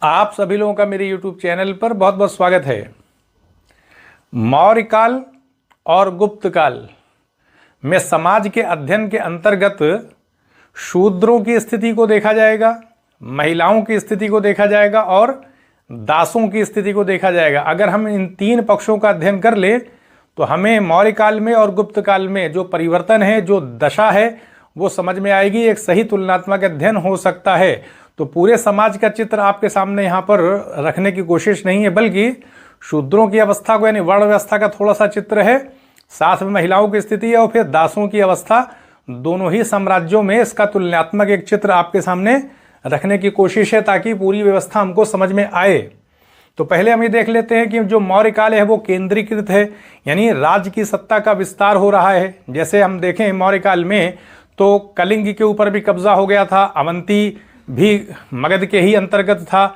आप सभी लोगों का मेरे YouTube चैनल पर बहुत बहुत स्वागत है। मौर्य काल और गुप्त काल में समाज के अध्ययन के अंतर्गत शूद्रों की स्थिति को देखा जाएगा, महिलाओं की स्थिति को देखा जाएगा और दासों की स्थिति को देखा जाएगा। अगर हम इन तीन पक्षों का अध्ययन कर ले तो हमें मौर्य काल में और गुप्त काल में जो परिवर्तन है, जो दशा है, वो समझ में आएगी। एक सही तुलनात्मक अध्ययन हो सकता है। तो पूरे समाज का चित्र आपके सामने यहाँ पर रखने की कोशिश नहीं है, बल्कि शूद्रों की अवस्था को यानी वर्ण व्यवस्था का थोड़ा सा चित्र है, साथ में महिलाओं की स्थिति है और फिर दासों की अवस्था। दोनों ही साम्राज्यों में इसका तुलनात्मक एक चित्र आपके सामने रखने की कोशिश है ताकि पूरी व्यवस्था हमको समझ में आए। तो पहले हम ये देख लेते हैं कि जो मौर्य काल है वो केंद्रीकृत है, यानी राज्य की सत्ता का विस्तार हो रहा है। जैसे हम देखें मौर्य काल में तो कलिंग के ऊपर भी कब्जा हो गया था, अवंती भी मगध के ही अंतर्गत था,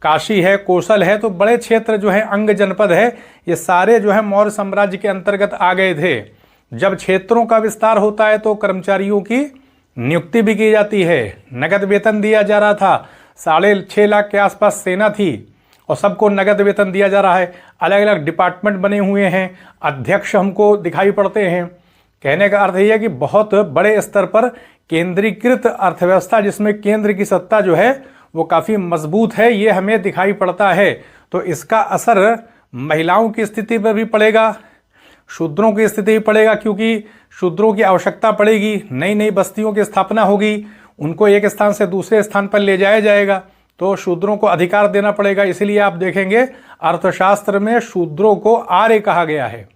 काशी है, कौशल है, तो बड़े क्षेत्र जो है, अंग जनपद है, ये सारे जो है मौर्य साम्राज्य के अंतर्गत आ गए थे। जब क्षेत्रों का विस्तार होता है तो कर्मचारियों की नियुक्ति भी की जाती है, नगद वेतन दिया जा रहा था। 6.5 लाख के आसपास सेना थी और सबको नगद वेतन दिया जा रहा है। अलग अलग डिपार्टमेंट बने हुए हैं, अध्यक्ष हमको दिखाई पड़ते हैं। कहने का अर्थ यह है कि बहुत बड़े स्तर पर केंद्रीकृत अर्थव्यवस्था, जिसमें केंद्र की सत्ता जो है वो काफ़ी मजबूत है, ये हमें दिखाई पड़ता है। तो इसका असर महिलाओं की स्थिति पर भी पड़ेगा, शूद्रों की स्थिति भी पड़ेगा, क्योंकि शूद्रों की आवश्यकता पड़ेगी। नई नई बस्तियों की स्थापना होगी, उनको एक स्थान से दूसरे स्थान पर ले जाया जाएगा, तो शूद्रों को अधिकार देना पड़ेगा। इसीलिए आप देखेंगे अर्थशास्त्र में शूद्रों को आर्य कहा गया है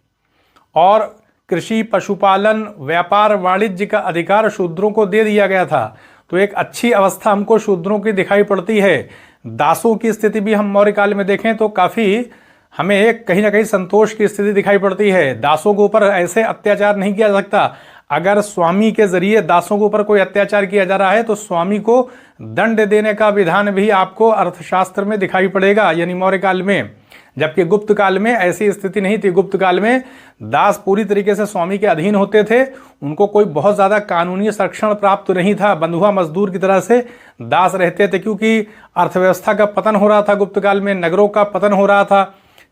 और कृषि, पशुपालन, व्यापार, वाणिज्य का अधिकार शूद्रों को दे दिया गया था। तो एक अच्छी अवस्था हमको शूद्रों की दिखाई पड़ती है। दासों की स्थिति भी हम मौर्य काल में देखें तो काफ़ी हमें एक कहीं ना कहीं संतोष की स्थिति दिखाई पड़ती है। दासों के ऊपर ऐसे अत्याचार नहीं किया जा सकता। अगर स्वामी के जरिए दासों के ऊपर कोई अत्याचार किया जा रहा है तो स्वामी को दंड देने का विधान भी आपको अर्थशास्त्र में दिखाई पड़ेगा, यानी मौर्य काल में। जबकि गुप्त काल में ऐसी स्थिति नहीं थी। गुप्त काल में दास पूरी तरीके से स्वामी के अधीन होते थे, उनको कोई बहुत ज़्यादा कानूनी संरक्षण प्राप्त नहीं था, बंधुआ मजदूर की तरह से दास रहते थे, क्योंकि अर्थव्यवस्था का पतन हो रहा था। गुप्त काल में नगरों का पतन हो रहा था,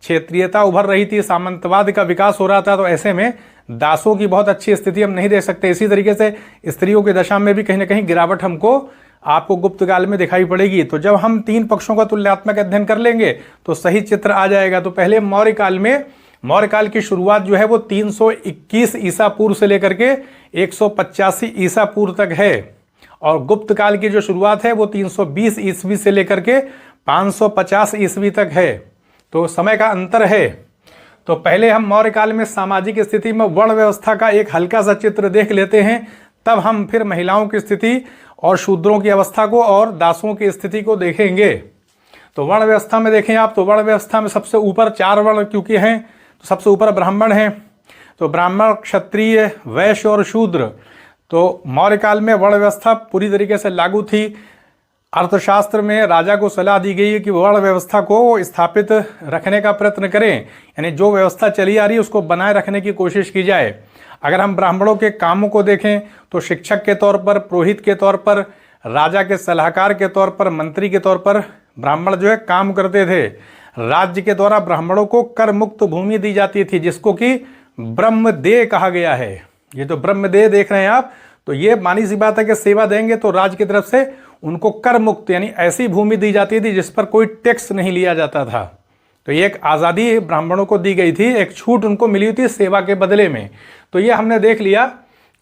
क्षेत्रीयता उभर रही थी, सामंतवाद का विकास हो रहा था। तो ऐसे में दासों की बहुत अच्छी स्थिति हम नहीं देख सकते। इसी तरीके से स्त्रियों की दशा में भी कहीं ना कहीं गिरावट हमको आपको गुप्त काल में दिखाई पड़ेगी। तो जब हम तीन पक्षों का तुलनात्मक अध्ययन कर लेंगे तो सही चित्र आ जाएगा। तो पहले मौर्य काल में, मौर्य काल की शुरुआत जो है वो 321 ईसा पूर्व से लेकर के 185 ईसा पूर्व तक है, और गुप्त काल की जो शुरुआत है वो 320 ईस्वी से लेकर के 550 ईस्वी तक है। तो समय का अंतर है। तो पहले हम मौर्य काल में सामाजिक स्थिति में वर्ण व्यवस्था का एक हल्का सा चित्र देख लेते हैं, तब हम फिर महिलाओं की स्थिति और शूद्रों की अवस्था को और दासों की स्थिति को देखेंगे। तो वर्ण व्यवस्था में देखें आप, तो वर्ण व्यवस्था में सबसे ऊपर 4 वर्ण क्योंकि हैं, तो सबसे ऊपर ब्राह्मण हैं। तो ब्राह्मण, क्षत्रिय, वैश्य और शूद्र। तो मौर्य काल में वर्ण व्यवस्था पूरी तरीके से लागू थी। अर्थशास्त्र में राजा को सलाह दी गई है कि वर्ण व्यवस्था को स्थापित रखने का प्रयत्न करें, यानी जो व्यवस्था चली आ रही है उसको बनाए रखने की कोशिश की जाए। अगर हम ब्राह्मणों के कामों को देखें तो शिक्षक के तौर पर, पुरोहित के तौर पर, राजा के सलाहकार के तौर पर, मंत्री के तौर पर ब्राह्मण जो है काम करते थे। राज्य के द्वारा ब्राह्मणों को कर मुक्त भूमि दी जाती थी, जिसको कि ब्रह्मदेह कहा गया है। ये तो ब्रह्मदेह देख रहे हैं आप, तो ये मानी सी बात है कि सेवा देंगे तो राज्य की तरफ से उनको कर मुक्त यानी ऐसी भूमि दी जाती थी जिस पर कोई टैक्स नहीं लिया जाता था। तो ये एक आज़ादी ब्राह्मणों को दी गई थी, एक छूट उनको मिली थी सेवा के बदले में। तो ये हमने देख लिया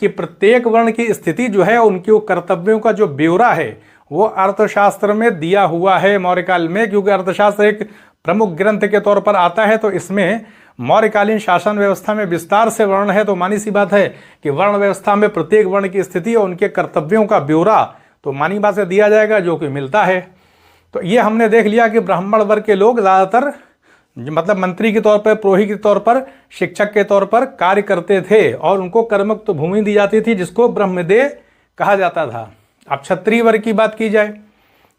कि प्रत्येक वर्ण की स्थिति जो है, उनके कर्तव्यों का जो ब्यौरा है वो अर्थशास्त्र में दिया हुआ है मौर्य काल में। क्योंकि अर्थशास्त्र एक प्रमुख ग्रंथ के तौर पर आता है, तो इसमें मौर्यकालीन शासन व्यवस्था में विस्तार से वर्ण है। तो मानी सी बात है कि वर्ण व्यवस्था में प्रत्येक वर्ण की स्थिति और उनके कर्तव्यों का ब्यौरा तो मानी बात से दिया जाएगा, जो कि मिलता है। तो ये हमने देख लिया कि ब्राह्मण वर्ग के लोग ज़्यादातर मतलब मंत्री के तौर पर, पुरोहित के तौर पर, शिक्षक के तौर पर कार्य करते थे और उनको कर्मयुक्त भूमि दी जाती थी, जिसको ब्रह्मदेह कहा जाता था। अब क्षत्रिय वर्ग की बात की जाए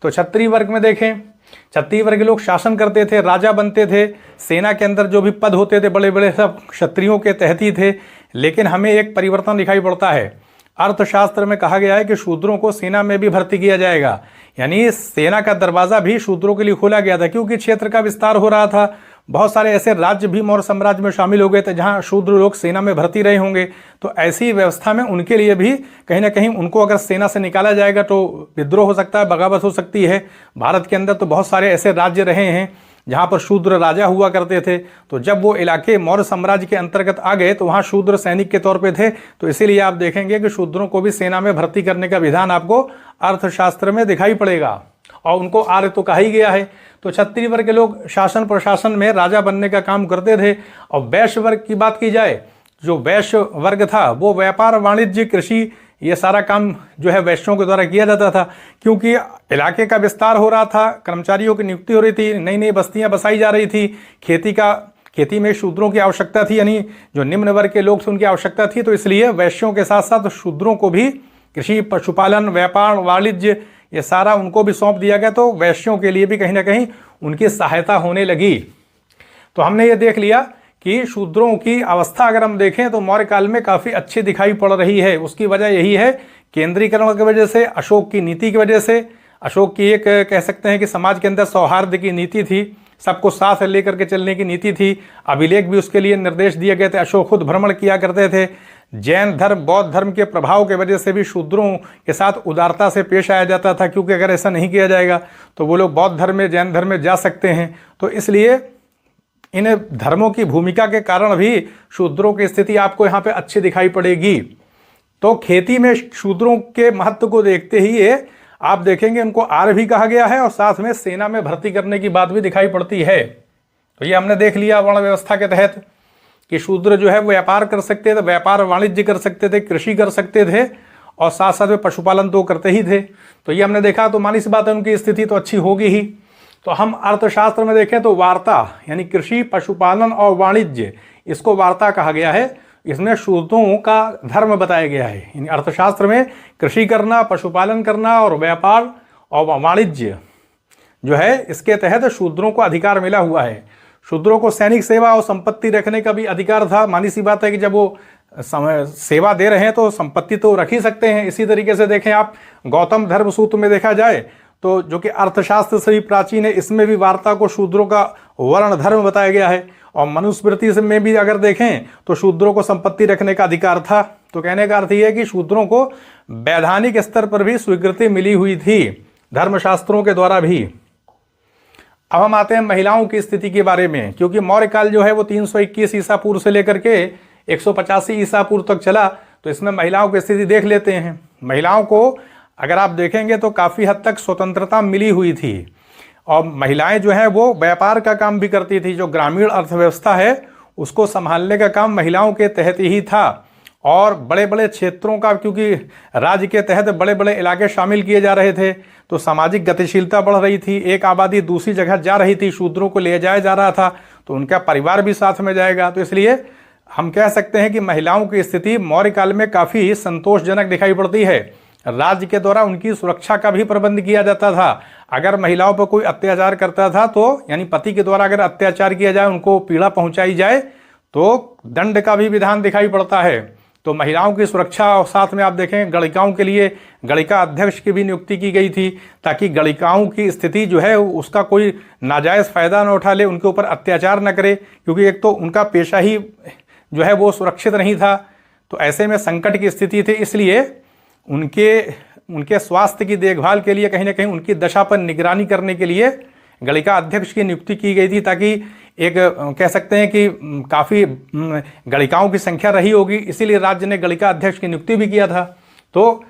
तो क्षत्रिय वर्ग में देखें, क्षत्रिय वर्ग के लोग शासन करते थे, राजा बनते थे, सेना के अंदर जो भी पद होते थे बड़े बड़े सब क्षत्रियों के तहत ही थे। लेकिन हमें एक परिवर्तन दिखाई पड़ता है। अर्थशास्त्र में कहा गया है कि शूद्रों को सेना में भी भर्ती किया जाएगा, यानी सेना का दरवाज़ा भी शूद्रों के लिए खोला गया था, क्योंकि क्षेत्र का विस्तार हो रहा था। बहुत सारे ऐसे राज्य भी मौर्य साम्राज्य में शामिल हो गए थे जहां शूद्र लोग सेना में भर्ती रहे होंगे। तो ऐसी व्यवस्था में उनके लिए भी कहीं ना कहीं उनको अगर सेना से निकाला जाएगा तो विद्रोह हो सकता है, बगावत हो सकती है। भारत के अंदर तो बहुत सारे ऐसे राज्य रहे हैं जहाँ पर शूद्र राजा हुआ करते थे। तो जब वो इलाके मौर्य साम्राज्य के अंतर्गत आ गए तो वहाँ शूद्र सैनिक के तौर पे थे। तो इसीलिए आप देखेंगे कि शूद्रों को भी सेना में भर्ती करने का विधान आपको अर्थशास्त्र में दिखाई पड़ेगा, और उनको आर्य तो कहा ही गया है। तो क्षत्रिय वर्ग के लोग शासन प्रशासन में राजा बनने का काम करते थे। और वैश्य वर्ग की बात की जाए, जो वैश्य वर्ग था वो व्यापार, वाणिज्य, कृषि, ये सारा काम जो है वैश्यों के द्वारा किया जाता था, क्योंकि इलाके का विस्तार हो रहा था, कर्मचारियों की नियुक्ति हो रही थी, नई नई बस्तियां बसाई जा रही थी, खेती में शूद्रों की आवश्यकता थी, यानी जो निम्न वर्ग के लोग थे उनकी आवश्यकता थी। तो इसलिए वैश्यों के साथ साथ शूद्रों को भी कृषि, पशुपालन, व्यापार, वाणिज्य, ये सारा उनको भी सौंप दिया गया। तो वैश्यों के लिए भी कहीं ना कहीं उनकी सहायता होने लगी। तो हमने ये देख लिया कि शूद्रों की अवस्था अगर हम देखें तो मौर्य काल में काफ़ी अच्छी दिखाई पड़ रही है। उसकी वजह यही है केंद्रीकरण की वजह से, अशोक की नीति की वजह से। अशोक की एक कह सकते हैं कि समाज के अंदर सौहार्द की नीति थी, सबको साथ लेकर के चलने की नीति थी। अभिलेख भी उसके लिए निर्देश दिए गए थे। अशोक खुद भ्रमण किया करते थे। जैन धर्म, बौद्ध धर्म के प्रभाव के वजह से भी शूद्रों के साथ उदारता से पेश आया जाता था, क्योंकि अगर ऐसा नहीं किया जाएगा तो वो लोग बौद्ध धर्म में, जैन धर्म में जा सकते हैं। तो इसलिए इन धर्मों की भूमिका के कारण भी शूद्रों की स्थिति आपको यहाँ पे अच्छी दिखाई पड़ेगी। तो खेती में शूद्रों के महत्व को देखते ही ये आप देखेंगे उनको आर्य भी कहा गया है, और साथ में सेना में भर्ती करने की बात भी दिखाई पड़ती है। तो ये हमने देख लिया वर्ण व्यवस्था के तहत कि शूद्र जो है वो व्यापार कर सकते थे, व्यापार वाणिज्य कर सकते थे, कृषि कर सकते थे, और साथ साथ में पशुपालन तो करते ही थे। तो ये हमने देखा। तो मानी सी बात है उनकी स्थिति तो अच्छी होगी ही। तो हम अर्थशास्त्र में देखें तो वार्ता, यानी कृषि, पशुपालन और वाणिज्य, इसको वार्ता कहा गया है। इसमें शूद्रों का धर्म बताया गया है। यानी अर्थशास्त्र में कृषि करना, पशुपालन करना और व्यापार और वाणिज्य जो है, इसके तहत शूद्रों को अधिकार मिला हुआ है। शूद्रों को सैनिक सेवा और संपत्ति रखने का भी अधिकार था। मानी सी बात है कि जब वो सेवा दे रहे हैं तो संपत्ति तो रख ही सकते हैं। इसी तरीके से देखें आप गौतम धर्म सूत्र में देखा जाए तो, जो कि अर्थशास्त्र से ही प्राचीन है, इसमें भी वार्ता को शूद्रों का वर्ण धर्म बताया गया है। और मनुस्मृति में भी अगर देखें तो शूद्रों को संपत्ति रखने का अधिकार था। तो कहने का अर्थ यह है कि शूद्रों को वैधानिक स्तर पर भी स्वीकृति मिली हुई थी, धर्मशास्त्रों के द्वारा भी। अब हम आते हैं महिलाओं की स्थिति के बारे में, क्योंकि मौर्य काल जो है वो 321 ईसा पूर्व से लेकर के 185 ईसा पूर्व तक चला। तो इसमें महिलाओं की स्थिति देख लेते हैं। महिलाओं को अगर आप देखेंगे तो काफ़ी हद तक स्वतंत्रता मिली हुई थी, और महिलाएं जो हैं वो व्यापार का काम भी करती थी। जो ग्रामीण अर्थव्यवस्था है उसको संभालने का काम महिलाओं के तहत ही था। और बड़े बड़े क्षेत्रों का, क्योंकि राज्य के तहत बड़े बड़े इलाके शामिल किए जा रहे थे, तो सामाजिक गतिशीलता बढ़ रही थी। एक आबादी दूसरी जगह जा रही थी, शूद्रों को ले जाया जा रहा था, तो उनका परिवार भी साथ में जाएगा। तो इसलिए हम कह सकते हैं कि महिलाओं की स्थिति मौर्य काल में काफ़ी संतोषजनक दिखाई पड़ती है। राज्य के द्वारा उनकी सुरक्षा का भी प्रबंध किया जाता था। अगर महिलाओं पर कोई अत्याचार करता था तो, यानी पति के द्वारा अगर अत्याचार किया जाए, उनको पीड़ा पहुंचाई जाए, तो दंड का भी विधान दिखाई पड़ता है। तो महिलाओं की सुरक्षा, और साथ में आप देखें गणिकाओं के लिए गणिका अध्यक्ष की भी नियुक्ति की गई थी, ताकि गणिकाओं की स्थिति जो है उसका कोई नाजायज़ फ़ायदा न उठा ले, उनके ऊपर अत्याचार न करे, क्योंकि एक तो उनका पेशा ही जो है वो सुरक्षित नहीं था। तो ऐसे में संकट की स्थिति थी, इसलिए उनके स्वास्थ्य की देखभाल के लिए, कहीं ना कहीं उनकी दशा पर निगरानी करने के लिए गणिका अध्यक्ष की नियुक्ति की गई थी, ताकि एक कह सकते हैं कि काफ़ी गणिकाओं की संख्या रही होगी, इसीलिए राज्य ने गणिका अध्यक्ष की नियुक्ति भी किया था। तो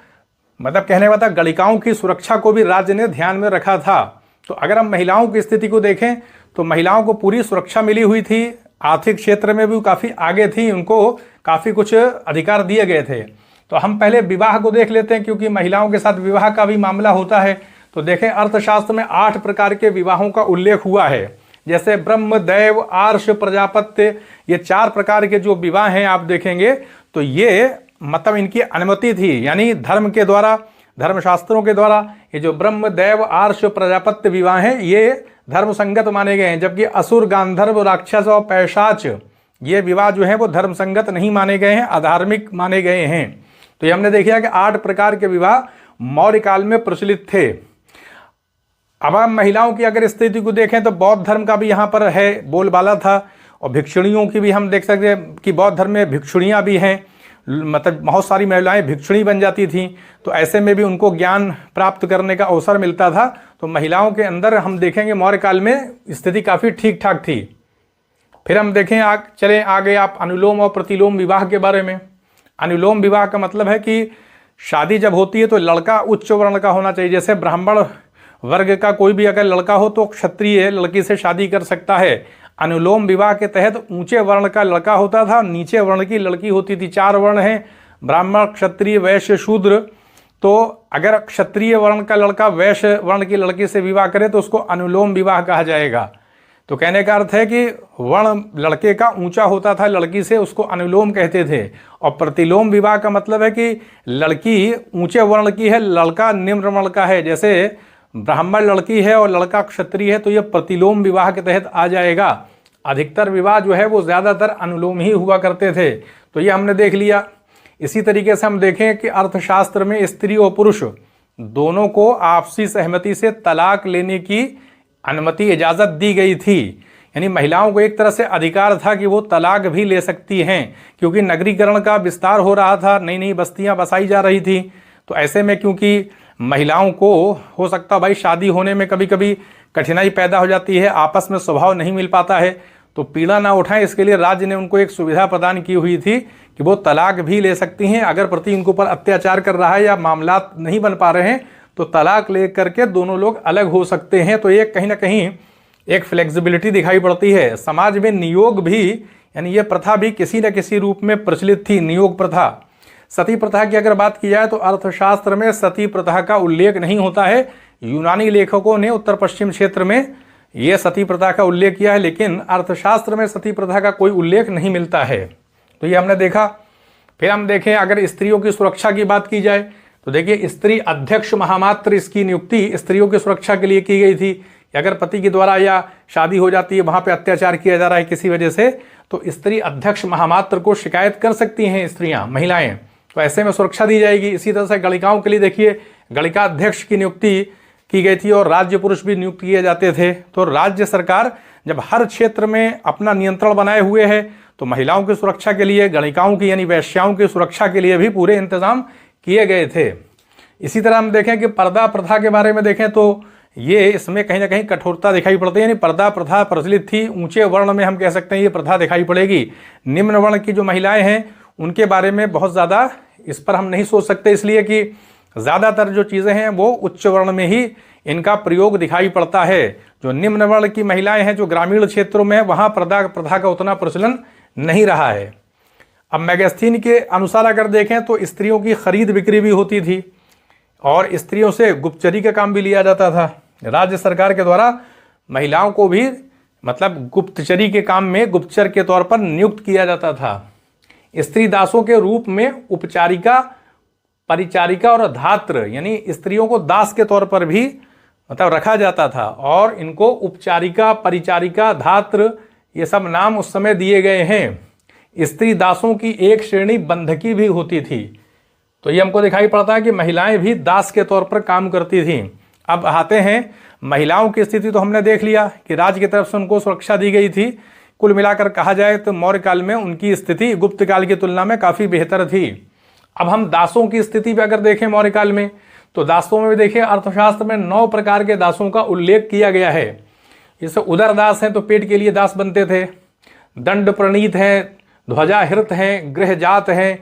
मतलब कहने का था गणिकाओं की सुरक्षा को भी राज्य ने ध्यान में रखा था। तो अगर हम महिलाओं की स्थिति को देखें तो महिलाओं को पूरी सुरक्षा मिली हुई थी। आर्थिक क्षेत्र में भी काफ़ी आगे थी, उनको काफ़ी कुछ अधिकार दिए गए थे। तो हम पहले विवाह को देख लेते हैं, क्योंकि महिलाओं के साथ विवाह का भी मामला होता है। तो देखें अर्थशास्त्र में 8 प्रकार के विवाहों का उल्लेख हुआ है, जैसे ब्रह्म, दैव, आर्ष, प्रजापत्य, ये 4 प्रकार के जो विवाह हैं आप देखेंगे तो ये मतलब इनकी अनुमति थी, यानी धर्म के द्वारा, धर्मशास्त्रों के द्वारा ये जो ब्रह्म, दैव, आर्ष, प्रजापत्य विवाह हैं ये धर्म संगत माने गए हैं। जबकि असुर, गांधर्व, राक्षस और पैशाच ये विवाह जो है वो धर्म संगत नहीं माने गए हैं, अधार्मिक माने गए हैं। तो ये हमने देखा कि 8 प्रकार के विवाह मौर्य काल में प्रचलित थे। अब हम महिलाओं की अगर स्थिति को देखें तो बौद्ध धर्म का भी यहाँ पर है बोलबाला था, और भिक्षुणियों की भी हम देख सकते हैं कि बौद्ध धर्म में भिक्षुणियाँ भी हैं, मतलब बहुत सारी महिलाएं भिक्षुणी बन जाती थीं, तो ऐसे में भी उनको ज्ञान प्राप्त करने का अवसर मिलता था। तो महिलाओं के अंदर हम देखेंगे मौर्य काल में स्थिति काफ़ी ठीक ठाक थी। फिर हम देखें चलें आगे आप अनुलोम और प्रतिलोम विवाह के बारे में। अनुलोम विवाह का मतलब है कि शादी जब होती है तो लड़का उच्च वर्ण का होना चाहिए, जैसे ब्राह्मण वर्ग का कोई भी अगर लड़का हो तो क्षत्रिय लड़की से शादी कर सकता है। अनुलोम विवाह के तहत ऊंचे वर्ण का लड़का होता था, नीचे वर्ण की लड़की होती थी। 4 वर्ण हैं, ब्राह्मण, क्षत्रिय, वैश्य, शूद्र। तो अगर क्षत्रिय वर्ण का लड़का वैश्य वर्ण की लड़की से विवाह करे तो उसको अनुलोम विवाह कहा जाएगा। तो कहने का अर्थ है कि वर्ण लड़के का ऊंचा होता था लड़की से, उसको अनुलोम कहते थे। और प्रतिलोम विवाह का मतलब है कि लड़की ऊंचे वर्ण की है, लड़का निम्न वर्ण का है। जैसे ब्राह्मण लड़की है और लड़का क्षत्रिय है तो यह प्रतिलोम विवाह के तहत आ जाएगा। अधिकतर विवाह जो है वो ज़्यादातर अनुलोम ही हुआ करते थे। तो ये हमने देख लिया। इसी तरीके से हम देखें कि अर्थशास्त्र में स्त्री और पुरुष दोनों को आपसी सहमति से तलाक लेने की अनुमति इजाज़त दी गई थी। यानी महिलाओं को एक तरह से अधिकार था कि वो तलाक भी ले सकती हैं, क्योंकि नगरीकरण का विस्तार हो रहा था, नई नई बस्तियां बसाई जा रही थी। तो ऐसे में क्योंकि महिलाओं को हो सकता भाई शादी होने में कभी कभी कठिनाई पैदा हो जाती है, आपस में स्वभाव नहीं मिल पाता है, तो पीड़ा ना उठाएं, इसके लिए राज्य ने उनको एक सुविधा प्रदान की हुई थी कि वो तलाक भी ले सकती हैं। अगर पति उनके ऊपर अत्याचार कर रहा है या मामला नहीं बन पा रहे हैं तो तलाक ले करके दोनों लोग अलग हो सकते हैं। तो ये कहीं ना कहीं एक फ्लेक्सिबिलिटी दिखाई पड़ती है। समाज में नियोग भी, यानी ये प्रथा भी किसी न किसी रूप में प्रचलित थी, नियोग प्रथा। सती प्रथा की अगर बात की जाए तो अर्थशास्त्र में सती प्रथा का उल्लेख नहीं होता है। यूनानी लेखकों ने उत्तर पश्चिम क्षेत्र में ये सती प्रथा का उल्लेख किया है, लेकिन अर्थशास्त्र में सती प्रथा का कोई उल्लेख नहीं मिलता है। तो ये हमने देखा। फिर हम देखें अगर स्त्रियों की सुरक्षा की बात की जाए तो देखिए स्त्री अध्यक्ष महामात्र, इसकी नियुक्ति स्त्रियों की सुरक्षा के लिए की गई थी। अगर पति के द्वारा या शादी हो जाती है, वहाँ पे अत्याचार किया जा रहा है किसी वजह से, तो स्त्री अध्यक्ष महामात्र को शिकायत कर सकती हैं स्त्रियाँ, महिलाएं। तो ऐसे में सुरक्षा दी जाएगी। इसी तरह से गणिकाओं के लिए देखिए गणिका अध्यक्ष की नियुक्ति की गई थी और राज्य पुरुष भी नियुक्त किए जाते थे। तो राज्य सरकार जब हर क्षेत्र में अपना नियंत्रण बनाए हुए है तो महिलाओं की सुरक्षा के लिए, गणिकाओं की यानी वैश्याओं की सुरक्षा के लिए भी पूरे इंतजाम किए गए थे। इसी तरह हम देखें कि पर्दा प्रथा के बारे में देखें तो ये इसमें कहीं ना कहीं कठोरता दिखाई पड़ती है। यानी पर्दा प्रथा प्रचलित थी। ऊंचे वर्ण में हम कह सकते हैं ये प्रथा दिखाई पड़ेगी। निम्न वर्ण की जो महिलाएं हैं उनके बारे में बहुत ज़्यादा इस पर हम नहीं सोच सकते, इसलिए कि ज़्यादातर जो चीज़ें हैं वो उच्च वर्ण में ही इनका प्रयोग दिखाई पड़ता है। जो निम्न वर्ण की महिलाएं हैं जो ग्रामीण क्षेत्रों में, वहाँ पर्दा प्रथा का उतना प्रचलन नहीं रहा है। अब मैगस्थीन के अनुसार अगर देखें तो स्त्रियों की खरीद बिक्री भी होती थी और स्त्रियों से गुप्तचरी का काम भी लिया जाता था। राज्य सरकार के द्वारा महिलाओं को भी मतलब गुप्तचरी के काम में गुप्तचर के तौर पर नियुक्त किया जाता था। स्त्री दासों के रूप में उपचारिका, परिचारिका और धात्र, यानी स्त्रियों को दास के तौर पर भी मतलब रखा जाता था और इनको उपचारिका, परिचारिका, धात्र ये सब नाम उस समय दिए गए हैं। स्त्री दासों की एक श्रेणी बंधकी भी होती थी। तो ये हमको दिखाई पड़ता है कि महिलाएं भी दास के तौर पर काम करती थी। अब आते हैं महिलाओं की स्थिति, तो हमने देख लिया कि राज्य की तरफ से उनको सुरक्षा दी गई थी। कुल मिलाकर कहा जाए तो मौर्य काल में उनकी स्थिति गुप्त काल की तुलना में काफ़ी बेहतर थी। अब हम दासों की स्थिति भी अगर देखें मौर्य काल में तो दासों में भी देखिए अर्थशास्त्र में 9 प्रकार के दासों का उल्लेख किया गया है। जैसे उदर दास हैं तो पेट के लिए दास बनते थे, दंड प्रणीत हैं, ध्वजाहृत हैं, गृहजात हैं,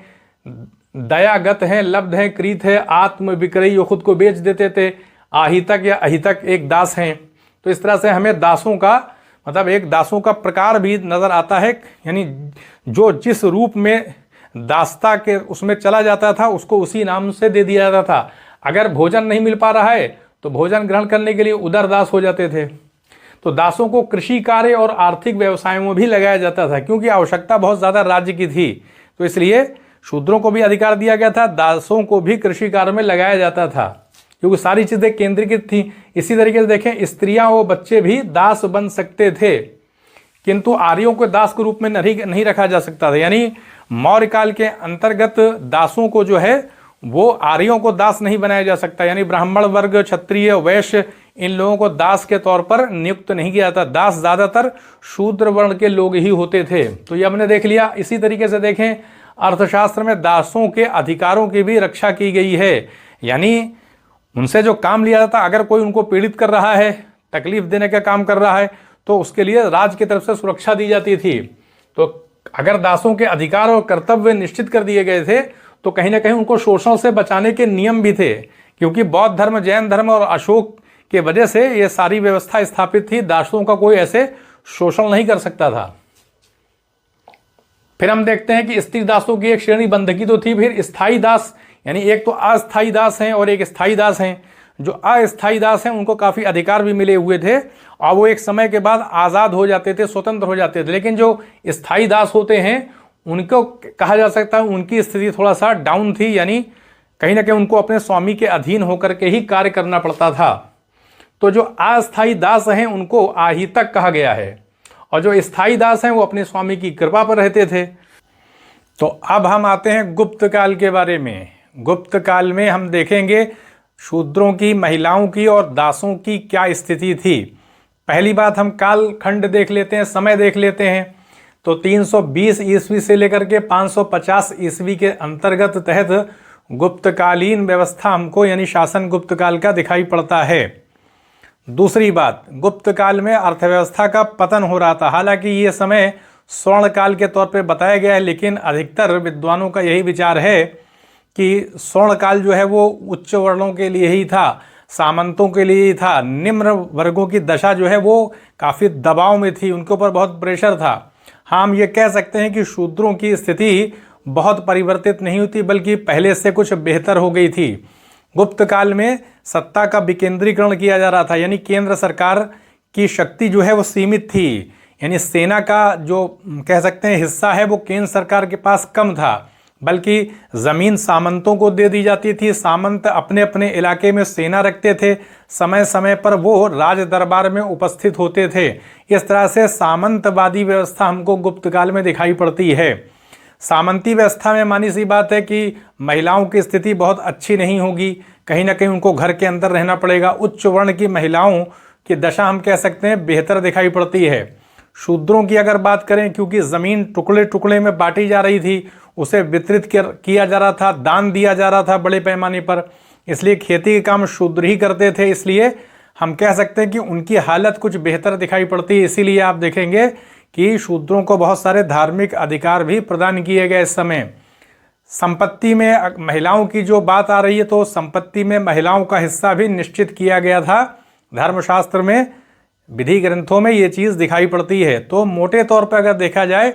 दयागत हैं, लब्ध हैं, क्रीत है, आत्म विक्रयी, वो खुद को बेच देते थे, आहितक या अहितक एक दास हैं। तो इस तरह से हमें दासों का मतलब एक दासों का प्रकार भी नज़र आता है, यानी जो जिस रूप में दासता के उसमें चला जाता था उसको उसी नाम से दे दिया जाता था। अगर भोजन नहीं मिल पा रहा है तो भोजन ग्रहण करने के लिए उदर दास हो जाते थे। तो दासों को कृषि कार्य और आर्थिक व्यवसायों में भी लगाया जाता था, क्योंकि आवश्यकता बहुत ज़्यादा राज्य की थी। तो इसलिए शूद्रों को भी अधिकार दिया गया था, दासों को भी कृषि कार्य में लगाया जाता था, क्योंकि सारी चीज़ें केंद्रीकृत थी। इसी तरीके से देखें स्त्रियां और बच्चे भी दास बन सकते थे, किंतु आर्यों को दास के रूप में नहीं रखा जा सकता था। यानी मौर्य काल के अंतर्गत दासों को जो है वो आर्यों को दास नहीं बनाया जा सकता। यानी ब्राह्मण वर्ग, क्षत्रिय, वैश्य इन लोगों को दास के तौर पर नियुक्त नहीं किया जाता। दास ज़्यादातर शूद्र वर्ण के लोग ही होते थे। तो ये हमने देख लिया। इसी तरीके से देखें, अर्थशास्त्र में दासों के अधिकारों की भी रक्षा की गई है, यानी उनसे जो काम लिया जाता, अगर कोई उनको पीड़ित कर रहा है, तकलीफ देने का काम कर रहा है, तो उसके लिए राज्य की तरफ से सुरक्षा दी जाती थी। तो अगर दासों के अधिकार और कर्तव्य निश्चित कर दिए गए थे तो कहीं ना कहीं उनको शोषण से बचाने के नियम भी थे, क्योंकि बौद्ध धर्म, जैन धर्म और अशोक के वजह से ये सारी व्यवस्था स्थापित थी। दासों का कोई ऐसे शोषण नहीं कर सकता था। फिर हम देखते हैं कि स्त्री दासों की एक श्रेणी बंधकी तो थी, फिर स्थायी दास, यानी एक तो अस्थायी दास हैं और एक स्थायी दास हैं। जो अस्थायी दास हैं उनको काफ़ी अधिकार भी मिले हुए थे और वो एक समय के बाद आज़ाद हो जाते थे, स्वतंत्र हो जाते थे। लेकिन जो स्थायी दास होते हैं उनको कहा जा सकता है उनकी स्थिति थोड़ा सा डाउन थी, यानी कहीं ना कहीं उनको अपने स्वामी के अधीन होकर के ही कार्य करना पड़ता था। तो जो अस्थायी दास हैं उनको आहितक कहा गया है और जो स्थायी दास हैं वो अपने स्वामी की कृपा पर रहते थे। तो अब हम आते हैं गुप्त काल के बारे में। गुप्त काल में हम देखेंगे शूद्रों की, महिलाओं की और दासों की क्या स्थिति थी। पहली बात हम काल खंड देख लेते हैं, समय देख लेते हैं। तो 320 ईस्वी से लेकर के 550 ईस्वी के अंतर्गत तहत गुप्तकालीन व्यवस्था हमको यानी शासन गुप्त काल का दिखाई पड़ता है। दूसरी बात, गुप्त काल में अर्थव्यवस्था का पतन हो रहा था। हालांकि ये समय स्वर्ण काल के तौर पे बताया गया है, लेकिन अधिकतर विद्वानों का यही विचार है कि स्वर्ण काल जो है वो उच्च वर्णों के लिए ही था, सामंतों के लिए ही था। निम्न वर्गों की दशा जो है वो काफ़ी दबाव में थी, उनके ऊपर बहुत प्रेशर था। हाँ, हम ये कह सकते हैं कि शूद्रों की स्थिति बहुत परिवर्तित नहीं हुई थी, बल्कि पहले से कुछ बेहतर हो गई थी। गुप्त काल में सत्ता का विकेंद्रीकरण किया जा रहा था, यानी केंद्र सरकार की शक्ति जो है वो सीमित थी, यानी सेना का जो कह सकते हैं हिस्सा है वो केंद्र सरकार के पास कम था, बल्कि ज़मीन सामंतों को दे दी जाती थी। सामंत अपने अपने इलाके में सेना रखते थे, समय समय पर वो राज दरबार में उपस्थित होते थे। इस तरह से सामंतवादी व्यवस्था हमको गुप्त काल में दिखाई पड़ती है। सामंती व्यवस्था में मानी सी बात है कि महिलाओं की स्थिति बहुत अच्छी नहीं होगी, कहीं ना कहीं उनको घर के अंदर रहना पड़ेगा। उच्च वर्ण की महिलाओं की दशा हम कह सकते हैं बेहतर दिखाई पड़ती है। शूद्रों की अगर बात करें, क्योंकि ज़मीन टुकड़े टुकड़े में बांटी जा रही थी, उसे वितरित किया जा रहा था, दान दिया जा रहा था बड़े पैमाने पर, इसलिए खेती के काम शूद्र ही करते थे। इसलिए हम कह सकते हैं कि उनकी हालत कुछ बेहतर दिखाई पड़ती है। इसीलिए आप देखेंगे कि शूद्रों को बहुत सारे धार्मिक अधिकार भी प्रदान किए गए इस समय। संपत्ति में महिलाओं की जो बात आ रही है, तो संपत्ति में महिलाओं का हिस्सा भी निश्चित किया गया था। धर्मशास्त्र में, विधि ग्रंथों में ये चीज़ दिखाई पड़ती है। तो मोटे तौर पर अगर देखा जाए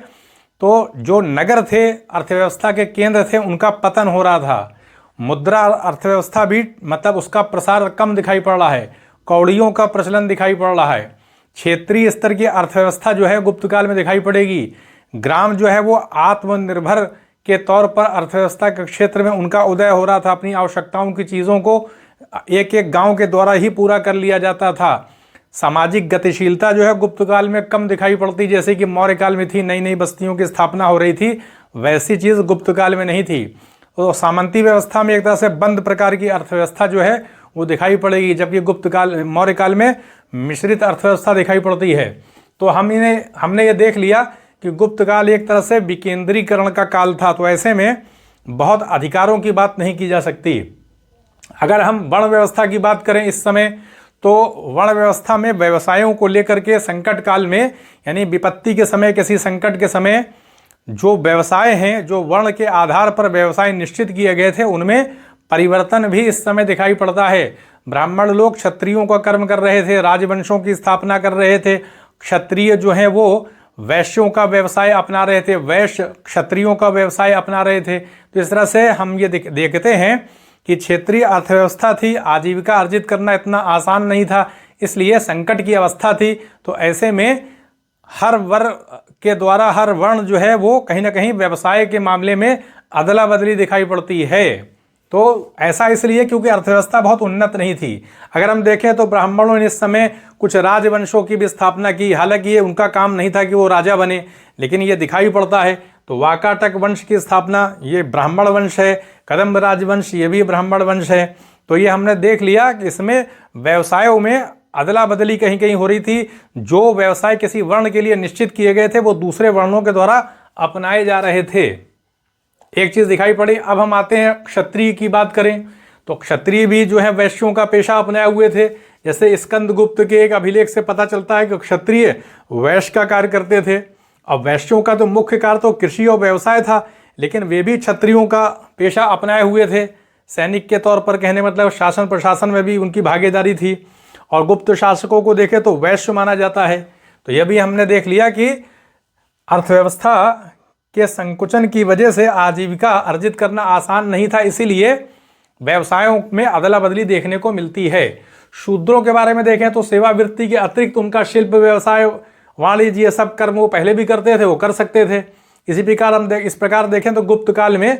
तो जो नगर थे, अर्थव्यवस्था के केंद्र थे, उनका पतन हो रहा था। मुद्रा अर्थव्यवस्था भी मतलब उसका प्रसार कम दिखाई पड़ रहा है। कौड़ियों का प्रचलन दिखाई पड़ रहा है। क्षेत्रीय स्तर की अर्थव्यवस्था जो है गुप्त काल में दिखाई पड़ेगी। ग्राम जो है वो आत्मनिर्भर के तौर पर अर्थव्यवस्था के क्षेत्र में उनका उदय हो रहा था। अपनी आवश्यकताओं की चीज़ों को एक एक गांव के द्वारा ही पूरा कर लिया जाता था। सामाजिक गतिशीलता जो है गुप्त काल में कम दिखाई पड़ती, जैसे कि मौर्य काल में थी, नई नई बस्तियों की स्थापना हो रही थी, वैसी चीज़ गुप्त काल में नहीं थी। तो सामंती व्यवस्था में एक तरह से बंद प्रकार की अर्थव्यवस्था जो है वो दिखाई पड़ेगी, जबकि गुप्त काल, मौर्य काल में मिश्रित अर्थव्यवस्था दिखाई पड़ती है। तो हमने ये देख लिया कि गुप्त काल एक तरह से विकेंद्रीकरण का काल था। तो ऐसे में बहुत अधिकारों की बात नहीं की जा सकती। अगर हम वर्ण व्यवस्था की बात करें इस समय, तो वर्ण व्यवस्था में व्यवसायों को लेकर के संकट काल में, यानी विपत्ति के समय, किसी संकट के समय जो व्यवसाय हैं, जो वर्ण के आधार पर व्यवसाय निश्चित किए गए थे, उनमें परिवर्तन भी इस समय दिखाई पड़ता है। ब्राह्मण लोग क्षत्रियों का कर्म कर रहे थे, राजवंशों की स्थापना कर रहे थे। क्षत्रिय जो हैं वो वैश्यों का व्यवसाय अपना रहे थे, वैश्य क्षत्रियों का व्यवसाय अपना रहे थे। तो इस तरह से हम ये देखते हैं कि क्षेत्रीय अर्थव्यवस्था थी, आजीविका अर्जित करना इतना आसान नहीं था, इसलिए संकट की अवस्था थी। तो ऐसे में हर वर्ग के द्वारा हर वर्ण जो है वो कहीं ना कहीं व्यवसाय के मामले में अदला बदली दिखाई पड़ती है। तो ऐसा इसलिए क्योंकि अर्थव्यवस्था बहुत उन्नत नहीं थी। अगर हम देखें तो ब्राह्मणों ने इस समय कुछ राजवंशों की भी स्थापना की, हालांकि ये उनका काम नहीं था कि वो राजा बने, लेकिन ये दिखाई पड़ता है। तो वाकाटक वंश की स्थापना, ये ब्राह्मण वंश है। कदम्ब राजवंश, ये भी ब्राह्मण वंश है। तो ये हमने देख लिया कि इसमें व्यवसायों में अदला बदली कहीं कहीं हो रही थी। जो व्यवसाय किसी वर्ण के लिए निश्चित किए गए थे वो दूसरे वर्णों के द्वारा अपनाए जा रहे थे। एक चीज दिखाई पड़ी। अब हम आते हैं क्षत्रिय की बात करें तो क्षत्रिय भी जो है वैश्यों का पेशा अपनाए हुए थे। जैसे स्कंदगुप्त के एक अभिलेख से पता चलता है कि क्षत्रिय वैश्य का कार्य करते थे। अब वैश्यों का तो मुख्य कार्य तो कृषि और व्यवसाय था, लेकिन वे भी क्षत्रियों का पेशा अपनाए हुए थे। सैनिक के तौर पर कहने मतलब शासन प्रशासन में भी उनकी भागीदारी थी। और गुप्त शासकों को देखें तो वैश्य माना जाता है। तो यह भी हमने देख लिया कि अर्थव्यवस्था के संकुचन की वजह से आजीविका अर्जित करना आसान नहीं था, इसीलिए व्यवसायों में अदला बदली देखने को मिलती है। शूद्रों के बारे में देखें तो सेवा वृत्ति के अतिरिक्त उनका शिल्प व्यवसाय वाणिज्य ये सब कर्म वो पहले भी करते थे, वो कर सकते थे। इसी प्रकार हम इस प्रकार देखें तो गुप्त काल में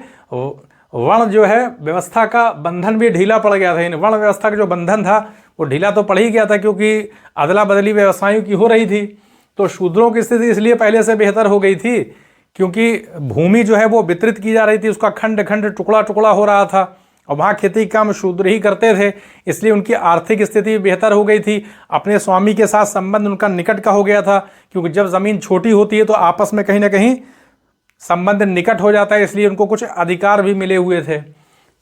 वर्ण जो है व्यवस्था का बंधन भी ढीला पड़ गया था। इन वर्ण व्यवस्था का जो बंधन था वो ढीला तो पड़ ही गया था, क्योंकि अदला बदली व्यवसायों की हो रही थी। तो शूद्रों की स्थिति इसलिए पहले से बेहतर हो गई थी क्योंकि भूमि जो है वो वितरित की जा रही थी, उसका खंड खंड टुकड़ा टुकड़ा हो रहा था और वहाँ खेती का काम शूद्र ही करते थे, इसलिए उनकी आर्थिक स्थिति बेहतर हो गई थी। अपने स्वामी के साथ संबंध उनका निकट का हो गया था, क्योंकि जब ज़मीन छोटी होती है तो आपस में कहीं ना कहीं संबंध निकट हो जाता है, इसलिए उनको कुछ अधिकार भी मिले हुए थे।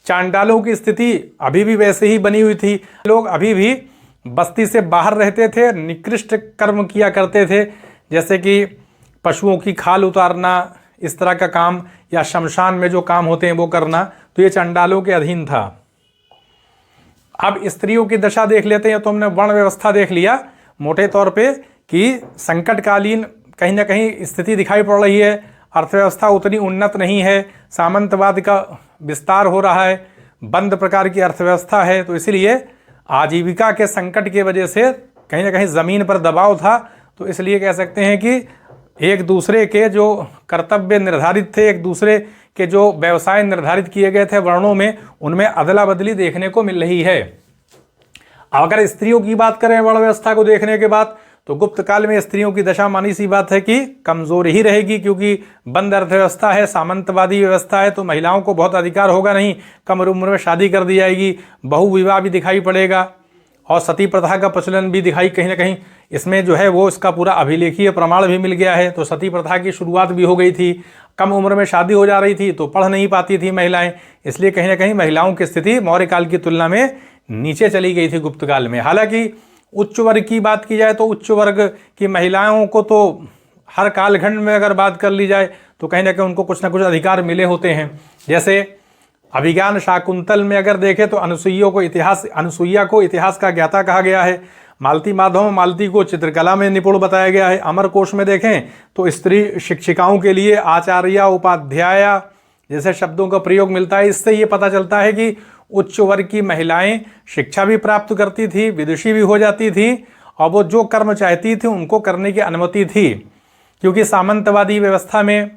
चांडालों की स्थिति अभी भी वैसे ही बनी हुई थी। लोग अभी भी बस्ती से बाहर रहते थे, निकृष्ट कर्म किया करते थे, जैसे कि पशुओं की खाल उतारना, इस तरह का काम, या शमशान में जो काम होते हैं वो करना, तो ये चंडालों के अधीन था। अब स्त्रियों की दशा देख लेते हैं। तो हमने वर्ण व्यवस्था देख लिया मोटे तौर पे कि संकटकालीन कहीं ना कहीं स्थिति दिखाई पड़ रही है, अर्थव्यवस्था उतनी उन्नत नहीं है, सामंतवाद का विस्तार हो रहा है, बंद प्रकार की अर्थव्यवस्था है, तो इसलिए आजीविका के संकट की वजह से कहीं ना कहीं ज़मीन पर दबाव था। तो इसलिए कह सकते हैं कि एक दूसरे के जो कर्तव्य निर्धारित थे, एक दूसरे के जो व्यवसाय निर्धारित किए गए थे वर्णों में, उनमें अदला बदली देखने को मिल रही है। अगर स्त्रियों की बात करें वर्ण व्यवस्था को देखने के बाद, तो गुप्त काल में स्त्रियों की दशा मानी सी बात है कि कमजोर ही रहेगी, क्योंकि बंद अर्थव्यवस्था है, सामंतवादी व्यवस्था है, तो महिलाओं को बहुत अधिकार होगा नहीं, कम उम्र में शादी कर दी जाएगी, बहुविवाह भी दिखाई पड़ेगा और सती प्रथा का प्रचलन भी दिखाई कहीं ना कहीं इसमें जो है वो इसका पूरा अभिलेखीय प्रमाण भी मिल गया है। तो सती प्रथा की शुरुआत भी हो गई थी, कम उम्र में शादी हो जा रही थी तो पढ़ नहीं पाती थी महिलाएं, इसलिए कहीं ना कहीं महिलाओं की स्थिति मौर्य काल की तुलना में नीचे चली गई थी गुप्त काल में। हालांकि उच्च वर्ग की बात की जाए तो उच्च वर्ग की महिलाओं को तो हर कालखंड में अगर बात कर ली जाए तो कहीं ना कहीं उनको कुछ ना कुछ अधिकार मिले होते हैं। जैसे अभिज्ञान शाकुंतल में अगर देखें तो अनुसुईया को इतिहास का ज्ञाता कहा गया है। मालती माधव मालती को चित्रकला में निपुण बताया गया है। अमरकोश में देखें तो स्त्री शिक्षिकाओं के लिए आचार्या उपाध्याया जैसे शब्दों का प्रयोग मिलता है। इससे ये पता चलता है कि उच्च वर्ग की महिलाएं शिक्षा भी प्राप्त करती थी, विदुषी भी हो जाती थी और वो जो कर्म चाहती थी उनको करने की अनुमति थी, क्योंकि सामंतवादी व्यवस्था में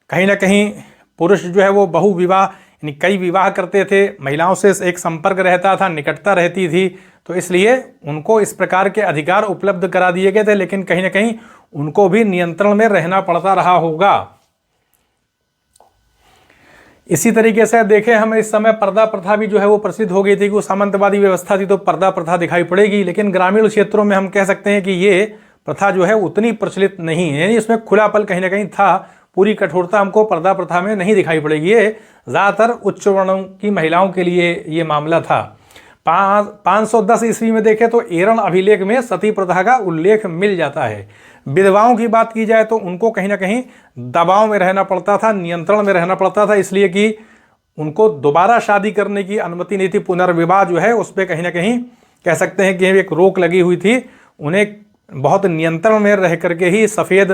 कहीं ना कहीं पुरुष जो है वो बहुविवाह यानी कई विवाह करते थे, महिलाओं से एक संपर्क रहता था, निकटता रहती थी, तो इसलिए उनको इस प्रकार के अधिकार उपलब्ध करा दिए गए थे, लेकिन कहीं ना कहीं उनको भी नियंत्रण में रहना पड़ता रहा होगा। इसी तरीके से देखें हम इस समय पर्दा प्रथा भी जो है वो प्रसिद्ध हो गई थी कि वो सामंतवादी व्यवस्था थी तो पर्दा प्रथा दिखाई पड़ेगी, लेकिन ग्रामीण क्षेत्रों में हम कह सकते हैं कि ये प्रथा जो है उतनी प्रचलित नहीं है, यानी इसमें खुलापन कहीं ना कहीं था, पूरी कठोरता हमको पर्दा प्रथा में नहीं दिखाई पड़ेगी। ये ज़्यादातर उच्च वर्णों की महिलाओं के लिए ये मामला था। 510 ईस्वी में देखें तो एरण अभिलेख में सती प्रथा का उल्लेख मिल जाता है। विधवाओं की बात की जाए तो उनको कहीं ना कहीं दबाव में रहना पड़ता था, नियंत्रण में रहना पड़ता था, इसलिए कि उनको दोबारा शादी करने की अनुमति नहीं थी। पुनर्विवाह जो है उस पर कहीं ना कहीं कह सकते हैं कि एक रोक लगी हुई थी। उन्हें बहुत नियंत्रण में रह करके ही सफ़ेद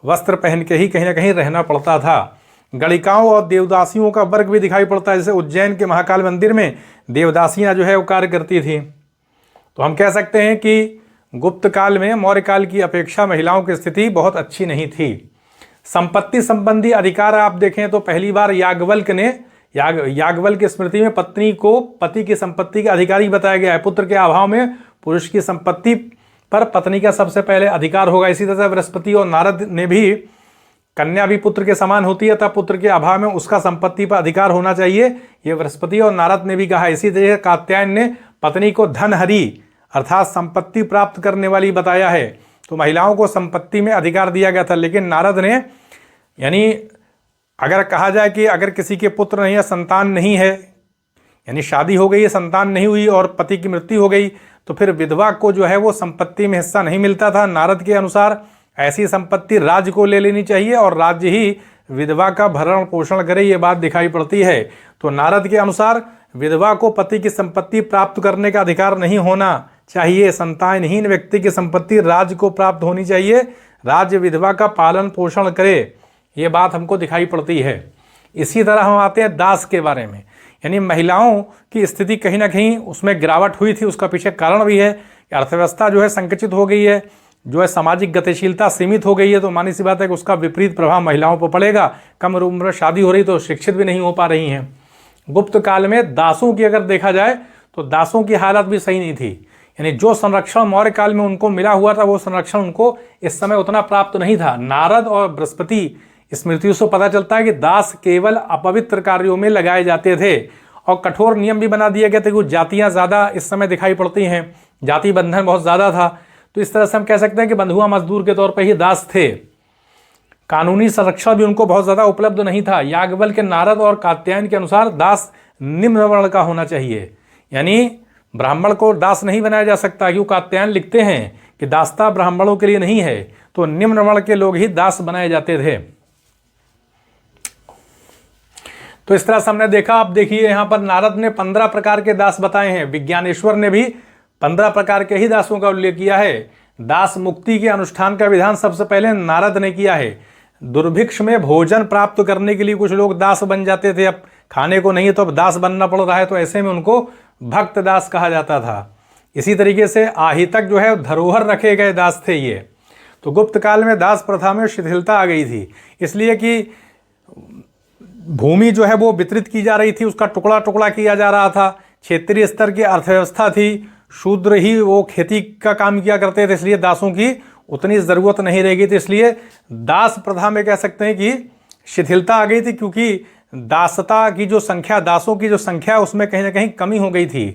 वस्त्र पहन के ही कहीं ना कहीं रहना पड़ता था। गणिकाओं और देवदासियों का वर्ग भी दिखाई पड़ता है, जैसे उज्जैन के महाकाल मंदिर में देवदासियां जो है वो कार्य करती थी। तो हम कह सकते हैं कि गुप्त काल में मौर्य काल की अपेक्षा महिलाओं की स्थिति बहुत अच्छी नहीं थी। संपत्ति संबंधी अधिकार आप देखें तो पहली बार याज्ञवल्क्य ने याज्ञवल्क्य की स्मृति में पत्नी को पति की संपत्ति का अधिकारी बताया गया है। पुत्र के अभाव में पुरुष की संपत्ति पर पत्नी का सबसे पहले अधिकार होगा। इसी तरह बृहस्पति और नारद ने भी कन्या भी पुत्र के समान होती है, तब पुत्र के अभाव में उसका संपत्ति पर अधिकार होना चाहिए, ये बृहस्पति और नारद ने भी कहा। इसी तरह कात्यायन ने पत्नी को धनहरी अर्थात संपत्ति प्राप्त करने वाली बताया है, तो महिलाओं को संपत्ति में अधिकार दिया गया था। लेकिन नारद ने, यानी अगर कहा जाए कि अगर किसी के पुत्र नहीं है, संतान नहीं है, यानी शादी हो गई है, संतान नहीं हुई और पति की मृत्यु हो गई, तो फिर विधवा को जो है वो संपत्ति में हिस्सा नहीं मिलता था। नारद के अनुसार ऐसी संपत्ति राज्य को ले लेनी चाहिए और राज्य ही विधवा का भरण पोषण करे, ये बात दिखाई पड़ती है। तो नारद के अनुसार विधवा को पति की संपत्ति प्राप्त करने का अधिकार नहीं होना चाहिए। संतानहीन व्यक्ति की संपत्ति राज्य को प्राप्त होनी चाहिए, राज्य विधवा का पालन पोषण करे, ये बात हमको दिखाई पड़ती है। इसी तरह हम आते हैं दास के बारे में, यानी महिलाओं की स्थिति कहीं ना कहीं उसमें गिरावट हुई थी। उसका पीछे कारण भी है कि अर्थव्यवस्था जो है संकुचित हो गई है, जो है सामाजिक गतिशीलता सीमित हो गई है, तो मानी सी बात है कि उसका विपरीत प्रभाव महिलाओं पर पड़ेगा। कम उम्र में शादी हो रही तो शिक्षित भी नहीं हो पा रही हैं। गुप्त काल में दासों की अगर देखा जाए तो दासों की हालत भी सही नहीं थी, यानी जो संरक्षण मौर्य काल में उनको मिला हुआ था वो संरक्षण उनको इस समय उतना प्राप्त नहीं था। नारद और बृहस्पति स्मृतियों से पता चलता है कि दास केवल अपवित्र कार्यों में लगाए जाते थे और कठोर नियम भी बना दिए गए थे। कुछ जातियाँ ज़्यादा इस समय दिखाई पड़ती हैं, जाति बंधन बहुत ज़्यादा था, तो इस तरह से हम कह सकते हैं कि बंधुआ मजदूर के तौर पर ही दास थे। कानूनी संरक्षण भी उनको बहुत ज़्यादा उपलब्ध नहीं था। याज्ञवल्क्य के नारद और कात्यायन के अनुसार दास निम्न वर्ण का होना चाहिए, यानी ब्राह्मण को दास नहीं बनाया जा सकता, क्योंकि कात्यायन लिखते हैं कि दासता ब्राह्मणों के लिए नहीं है, तो निम्न वर्ण के लोग ही दास बनाए जाते थे। तो इस तरह से हमने देखा। अब देखिए यहाँ पर नारद ने 15 प्रकार के दास बताए हैं, विज्ञानेश्वर ने भी 15 प्रकार के ही दासों का उल्लेख किया है। दास मुक्ति के अनुष्ठान का विधान सबसे पहले नारद ने किया है। दुर्भिक्ष में भोजन प्राप्त करने के लिए कुछ लोग दास बन जाते थे, अब खाने को नहीं है तो अब दास बनना पड़ रहा है, तो ऐसे में उनको भक्त दास कहा जाता था। इसी तरीके से आहितक जो है धरोहर रखे गए दास थे ये। तो गुप्त काल में दास प्रथा में शिथिलता आ गई थी, इसलिए कि भूमि जो है वो वितरित की जा रही थी, उसका टुकड़ा टुकड़ा किया जा रहा था। क्षेत्रीय स्तर की अर्थव्यवस्था थी, शूद्र ही वो खेती का काम किया करते थे, इसलिए दासों की उतनी ज़रूरत नहीं रह गई थी। इसलिए दास प्रथा में कह सकते हैं कि शिथिलता आ गई थी, क्योंकि दासता की जो संख्या, दासों की जो संख्या उसमें कहीं ना कहीं कमी हो गई थी,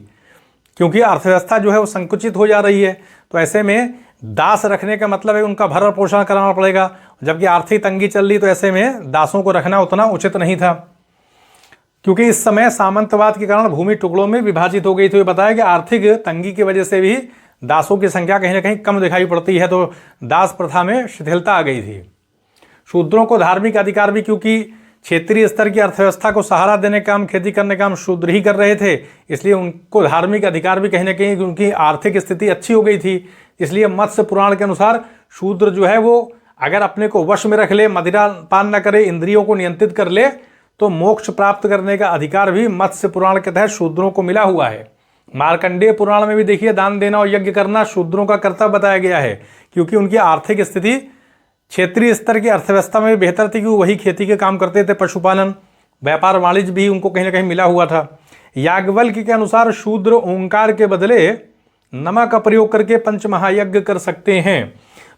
क्योंकि अर्थव्यवस्था जो है वो संकुचित हो जा रही है। तो ऐसे में दास रखने का मतलब है उनका भरण पोषण कराना पड़ेगा, जबकि आर्थिक तंगी चल रही, तो ऐसे में दासों को रखना उतना उचित नहीं था। क्योंकि इस समय सामंतवाद के कारण भूमि टुकड़ों में विभाजित हो गई थी। बताया कि आर्थिक तंगी की वजह से भी दासों की संख्या कहीं ना कहीं कम दिखाई पड़ती है, तो दास प्रथा में शिथिलता आ गई थी। शूद्रों को धार्मिक अधिकार भी, क्योंकि क्षेत्रीय स्तर की अर्थव्यवस्था को सहारा देने का काम, खेती करने का काम शूद्र ही कर रहे थे, इसलिए उनको धार्मिक अधिकार भी कहीं ना कहीं, उनकी आर्थिक स्थिति अच्छी हो गई थी। इसलिए मत्स्य पुराण के अनुसार शूद्र जो है वो अगर अपने को वश में रख ले, मदिरा पान न करे, इंद्रियों को नियंत्रित कर ले, तो मोक्ष प्राप्त करने का अधिकार भी मत्स्य पुराण के तहत शूद्रों को मिला हुआ है। मार्कंडेय पुराण में भी देखिए दान देना और यज्ञ करना शूद्रों का कर्तव्य बताया गया है, क्योंकि उनकी आर्थिक स्थिति क्षेत्रीय स्तर की अर्थव्यवस्था में बेहतर थी, कि वही खेती के काम करते थे, पशुपालन, व्यापार वाणिज्य भी उनको कहीं ना कहीं मिला हुआ था। याज्ञवल्क्य के अनुसार शूद्र ओंकार के बदले नमक का प्रयोग करके पंचमहायज्ञ कर सकते हैं।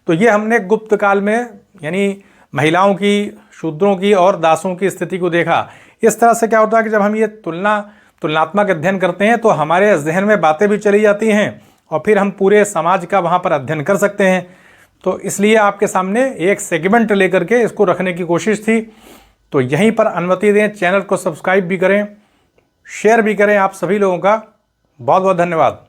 तो ये हमने गुप्त काल में यानी महिलाओं की, शूद्रों की और दासों की स्थिति को देखा। इस तरह से क्या होता है कि जब हम ये तुलनात्मक अध्ययन करते हैं तो हमारे जहन में बातें भी चली जाती हैं और फिर हम पूरे समाज का वहाँ पर अध्ययन कर सकते हैं। तो इसलिए आपके सामने एक सेगमेंट लेकर के इसको रखने की कोशिश थी। तो यहीं पर अनुमति दें, चैनल को सब्सक्राइब भी करें, शेयर भी करें। आप सभी लोगों का बहुत बहुत धन्यवाद।